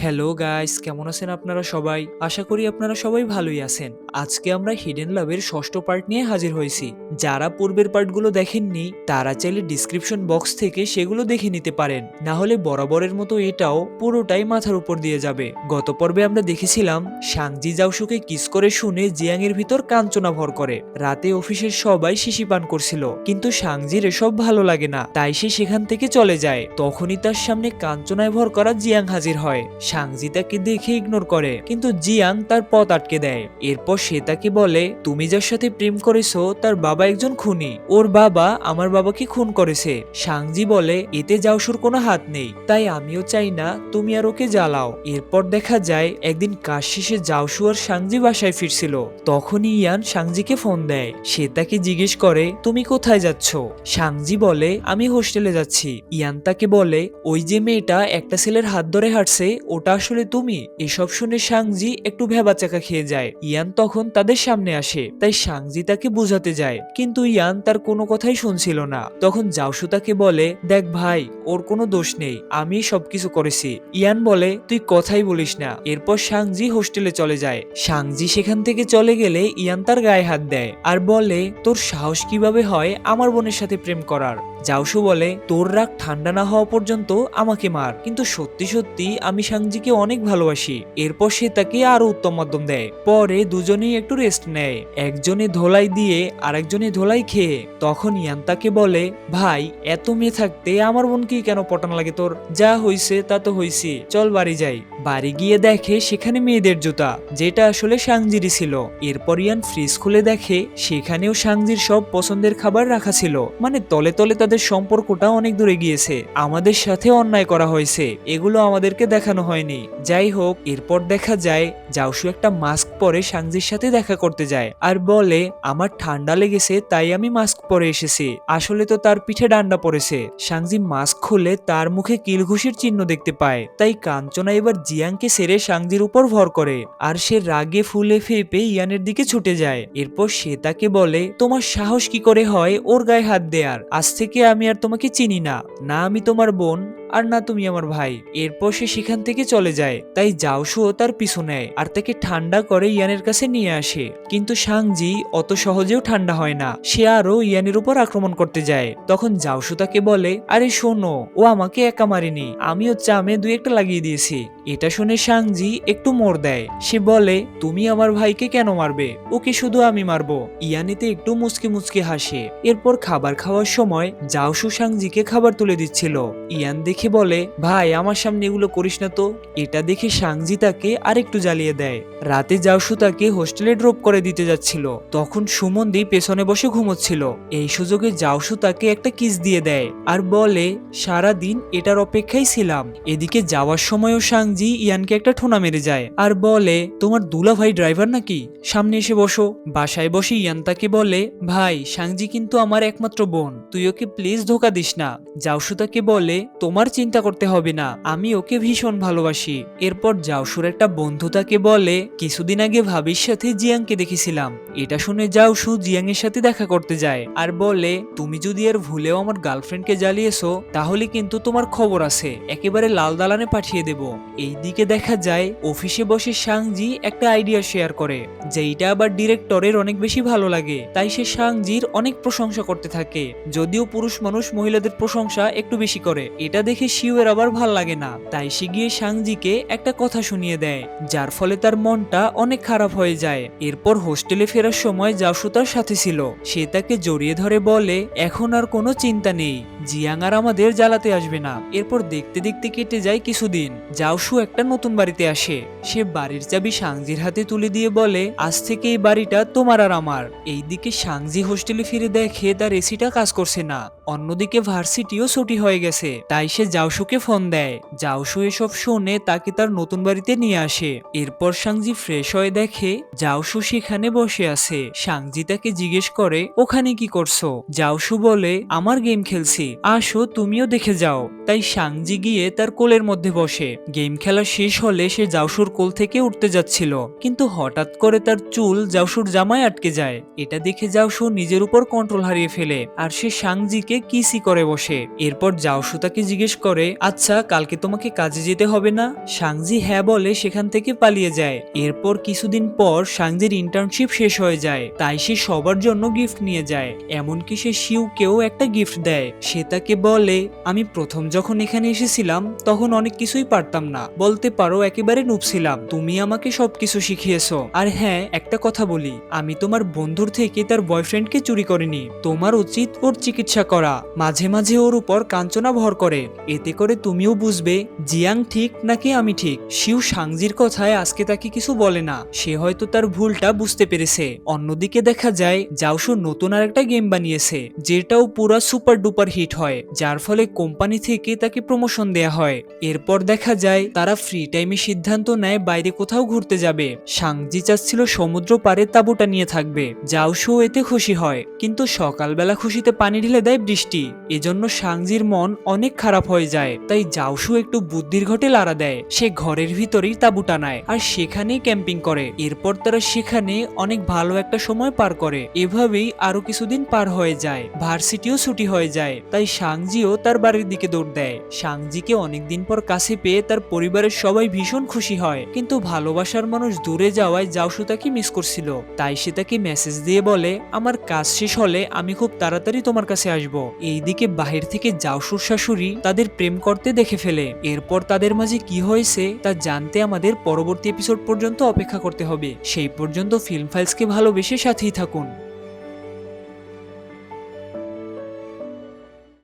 Hello guys, কেমন আছেন আপনারা সবাই? আশা করি আপনারা সবাই ভালোই আছেন। আজকে আমরা হিডেন লাভের ষষ্ঠ পার্ট নিয়ে হাজির হয়েছি। যারা পূর্বের পার্টগুলো দেখেননি তারা চাইলে ডিসক্রিপশন বক্স থেকে সেগুলো দেখে নিতে পারেন, না হলে বরাবরের মতো এটাও পুরোটাই মাথার উপর দিয়ে যাবে। গত পর্বে আমরা দেখেছিলাম সাংজি জাওশুকে কিস করে শুনে জিয়াং এর ভিতর কাঞ্চনা ভর করে। রাতে অফিসের সবাই শিশি পান করছিল, কিন্তু সাংজির এসব ভালো লাগে না, তাই সে সেখান থেকে চলে যায়। তখনই তার সামনে কাঞ্চনায় ভর করা জিয়াং হাজির হয়। সাংজি তাকে দেখে ইগনোর করে, কিন্তু জিয়াং তার পথ আটকে দেয়। এরপর সে তাকে বলে, তুমি যার সাথে প্রেম করেছো তার বাবা একজন খুনি, ওর বাবা আমার বাবাকে খুন করেছে। সাংজি বলে, এতে জাওশুর কোনো হাত নেই, তাই আমিও চাই না তুমি আর ওকে জ্বালাও। এরপর দেখা যায় একদিন কাজ শেষে জাওশু আর সাংজি বাসায় ফিরছিল। তখনই ইয়ান সাংজিকে ফোন দেয়। সে তাকে জিজ্ঞেস করে, তুমি কোথায় যাচ্ছ? সাংজি বলে, আমি হোস্টেলে যাচ্ছি। ইয়ান তাকে বলে, ওই যে মেয়েটা একটা ছেলের হাত ধরে হাঁটছে ওটা আসলে তুমি? এসব শুনে সাংজি একটু ভ্যাবাচাকা খেয়ে যায়। ইয়ান তখন তাদের সামনে আসে, তাই সাংজি তাকে বুঝাতে যায়, কিন্তু ইয়ান তার কোনো কথাই শুনছিল না। তখন জাওশু তাকে বলে, দেখ ভাই, ওর কোনো দোষ নেই, আমি সবকিছু করেছি। ইয়ান বলে, তুই কথাই বলিস না। এরপর সাংজি হোস্টেলে চলে যায়। সাংজি সেখান থেকে চলে গেলে ইয়ান তার গায়ে হাত দেয় আর বলে, তোর সাহস কিভাবে হয় আমার বোনের সাথে প্রেম করার? জাওশু বলে, তোর রাগ ঠান্ডা না হওয়া পর্যন্ত আমাকে মার, কিন্তু সত্যি সত্যি আমি সাংজিকে অনেক ভালোবাসি। এরপর সে তাকে আরো উত্তম মধ্যম দেয়। পরে দুজনেই একটু রেস্ট নেয়, একজনে ধোলাই দিয়ে আরেকজনে ধোলাই খেয়ে। তখন ইয়ান তাকে বলে, ভাই, এত মেয়ে থাকতে আমার বোনকে কেন পটান লাগে তোর? যা হইছে তা তো হইছে, চল বাড়ি যাই। বাড়ি গিয়ে দেখে সেখানে মেয়েদের জুতা, যেটা আসলে সাংজিরই ছিল। এরপর ইয়ান ফ্রিজ খুলে দেখে সেখানেও সাংজির সব পছন্দের খাবার রাখা ছিল। মানে তলে তলে তাদের সম্পর্কটা অনেক দূরে গিয়েছে, আমাদের সাথে অন্যায় করা হয়েছে, এগুলো আমাদেরকে দেখানো হয়নি। যাই হোক, এরপর দেখা যায় জাওশু একটা মাস্ক পরে সাংজির সাথে দেখা করতে যায় আর বলে, আমার ঠান্ডা লেগেছে তাই আমি মাস্ক পরে এসেছি। আসলে তো তার পিঠে ডান্ডা পড়েছে। সাংজি মাস্ক খুলে তার মুখে কিলঘুষির চিহ্ন দেখতে পায়, তাই কাঞ্চনা এবার জিয়াংকে সেরে সাংজির উপর ভর করে আর সে রাগে ফুলে ফেপে ইয়ানের দিকে ছুটে যায়। এরপর সে তাকে বলে, তোমার সাহস কি করে হয় ওর গায়ে হাত দেয়ার? আজ থেকে আমি আর তোমাকে চিনি না, না আমি তোমার বোন আর না তুমি আমার ভাই। এরপর সে সেখান থেকে চলে যায়। তাই জাওশুও তার পিছু নেয় আর তাকে ঠান্ডা করে ইয়ানের কাছে নিয়ে আসে। কিন্তু সাংজি অত সহজেও ঠান্ডা হয় না, সে আরো ইয়ানের উপর আক্রমণ করতে যায়। তখন জাওশু তাকে বলে, আরে শোনো, ও আমাকে একা মারেনি, আমিও চামে দুই একটা লাগিয়ে দিয়েছি। এটা শুনে সাংজি একটু মোড় দেয়। সে বলে, তুমি আমার ভাইকে কেন মারবে? ওকে শুধু আমি মারবো। ইয়ানিতে একটু মুচকি মুচকি হাসে। এরপর খাবার খাওয়ার সময় জাওশু সাংজিকে খাবার তুলে দিচ্ছিল। ইয়ান দেখে বলে, ভাই, আমার সামনে এগুলো করিস না তো। এটা দেখে সাংজি তাকে আরেকটু জ্বালিয়ে দেয়। রাতে জাওশু তাকে হোস্টেলে ড্রপ করে দিতে যাচ্ছিল, তখন সুমন্দি পেছনে বসে ঘুমোচ্ছিল। এই সুযোগে জাওশু তাকে একটা কিস দিয়ে দেয় আর বলে, সারা দিন এটার অপেক্ষায় ছিলাম। এদিকে যাওয়ার সময়ও সাংজি ইয়ানকে একটা ঠোনা মেরে যায় আর বলে, তোমার দুলা ভাই ড্রাইভার নাকি? সামনে এসে বসো। বাসায় বসে ইয়ান তাকে বলে, ভাই, সাংজি কিন্তু আমার একমাত্র বোন, তুই ওকে প্লিজ ধোকা দিস না। জাওশু তাকে বলে, তোমার চিন্তা করতে হবে না, আমি ওকে ভীষণ ভালোবাসি। এরপর জাওশুর একটা বন্ধু তাকে বলে, কিছুদিন আগে ভাবির সাথে জিয়াংকে দেখেছিলাম। এটা শুনে জাওশু জিয়াং এর সাথে দেখা করতে যায় আর বলে, তুমি যদি আর ভুলেও আমার গার্লফ্রেন্ডকে জ্বালিয়েছো তাহলে কিন্তু তোমার খবর আছে, একেবারে লাল দালানে পাঠিয়ে দেব। এইদিকে দেখা যায় অফিসে বসে সাংজি একটা আইডিয়া শেয়ার করে, যেইটা আবার ডিরেক্টরের অনেক বেশি ভালো লাগে। তাই সে সাংজির অনেক প্রশংসা করতে থাকে। যদিও পুরুষ মানুষ মহিলাদের প্রশংসা একটু বেশি করে, এটা দেখে শিউয়ের আবার ভাল লাগে না। তাই সে গিয়ে সাংজিকে একটা কথা শুনিয়ে দেয়, যার ফলে তার মনটা অনেক খারাপ হয়ে যায়। এরপর হোস্টেলে ফেরার সময় জাওশু তার সাথে ছিল। সে তাকে জড়িয়ে ধরে বলে, এখন আর কোনো চিন্তা নেই, জিয়াং আর আমাদের জ্বালাতে আসবে না। এরপর দেখতে দেখতে কেটে যায় কিছুদিন। জাওশু একটা নতুন বাড়িতে আসে। সে বাড়ির চাবি সাংজির হাতে তুলে দিয়ে বলে, আজ থেকে এই বাড়িটা তোমার আর আমার। এইদিকে সাংজি হোস্টেলে ফিরে দেখে তার এসিটা কাজ করছে না। অন্যদিকে ভার্সিটিও ছুটি হয়ে গেছে। তাই সে জাওশুকে ফোন দেয়। জাওশু এসব শুনে তাকে তার নতুন বাড়িতে নিয়ে আসে। এরপর সাংজি ফ্রেশ হয়ে দেখে জাওশু সেখানে বসে আছে। সাংজি তাকে জিজ্ঞেস করে, ওখানে কি করছো? জাওশু বলে, আমার গেম খেলছি। আসো তুমিও দেখে যাও। তাই সাংজি গিয়ে তার কোলের মধ্যে বসে। গেম খেলা শেষ হলে সে জাওশুর কোল থেকে উঠতে যাচ্ছিল, কিন্তু হঠাৎ করে তার চুল জাওশুর জামায় আটকে যায়। এটা দেখে জাওশু নিজের উপর কন্ট্রোল হারিয়ে ফেলে আর সে সাংজিকে কিসই করে বসে। এরপর জাওশু তাকে জিজ্ঞেস করে, আচ্ছা কালকে তোমাকে কাজে যেতে হবে না? সাংজি হ্যাঁ বলে সেখান থেকে পালিয়ে যায়। এরপর কিছুদিন পর সাংজির ইন্টার্নশিপ শেষ হয়ে যায়, তাই সে সবার জন্য গিফট নিয়ে যায়। এমনকি সে শিউকেও একটা গিফট দেয়। সে তাকে বলে, আমি প্রথম যখন এখানে এসেছিলাম তখন অনেক কিছুই পারতাম না, বলতে পারো একেবারে নুব ছিলাম। তুমি আমাকে সবকিছু শিখিয়েছো। আর হ্যাঁ, একটা কথা বলি, আমি তোমার বন্ধুর থেকে তার বয়ফ্রেন্ডকে চুরি করিনি। তোমার উচিত ওর চিকিৎসা করা। মাঝে মাঝে ওর উপর কাঞ্চনা ভর করে, এতে করে তুমিও বুঝবে জিয়াং ঠিক নাকি আমি ঠিক। শিউ সাংজির কথায় আজকে তাকে কিছু বলে না, সে হয়তো তার ভুলটা বুঝতে পেরেছে। অন্যদিকে দেখা যায় জাওশু নতুন আরেকটা গেম বানিয়েছে, যেটাও পুরা সুপার ডুপার হিট হয়, যার ফলে কোম্পানি থেকে তাকে প্রমোশন দেয়া হয়। এরপর দেখা যায় তারা ফ্রি টাইমে সিদ্ধান্ত নেয় বাইরে কোথাও ঘুরতে যাবে। সাংজি চাচ্ছিল সমুদ্র পারে তাঁবুটা নিয়ে থাকবে, জাওশু এতে খুশি হয়, কিন্তু সকালবেলা খুশিতে পানি ঢেলে দেয় বৃষ্টি। এজন্য সাংজির মন অনেক খারাপ হয়ে যায়। তাই জাওশু একটু বুদ্ধির ঘটে লাড়া দেয়, সে ঘরের ভিতরেই তাঁবু টানায় আর সেখানেই ক্যাম্পিং করে। এরপর তারা সেখানে অনেক ভালো একটা সময় পার করে। এভাবেই আরো কিছুদিন পার হয়ে যায়, ভার্সিটিও ছুটি হয়ে যায়। তাই সাংজিও তার বাড়ির দিকে দৌড় দেয়। সাংজিকে অনেকদিন পর কাছে পেয়ে তার পরিবারের সবাই ভীষণ খুশি হয়, কিন্তু ভালোবাসার মানুষ দূরে যাওয়ায় জাওশু তাকে মিস করছিল। তাই সে তাকে মেসেজ দিয়ে বলে, আমার কাজ শেষ হলে আমি খুব তাড়াতাড়ি তোমার কাছে আসব। এইদিকে বাহির থেকে জাওশুর শাশুড়ি তাদের প্রেম করতে দেখে ফেলে। এরপর তাদের মাঝে কি হয়েছে তা জানতে আমাদের পরবর্তী এপিসোড পর্যন্ত অপেক্ষা করতে হবে। সেই পর্যন্ত ফিল্ম ফাইলসকে ভালোবেসে সাথেই থাকুন।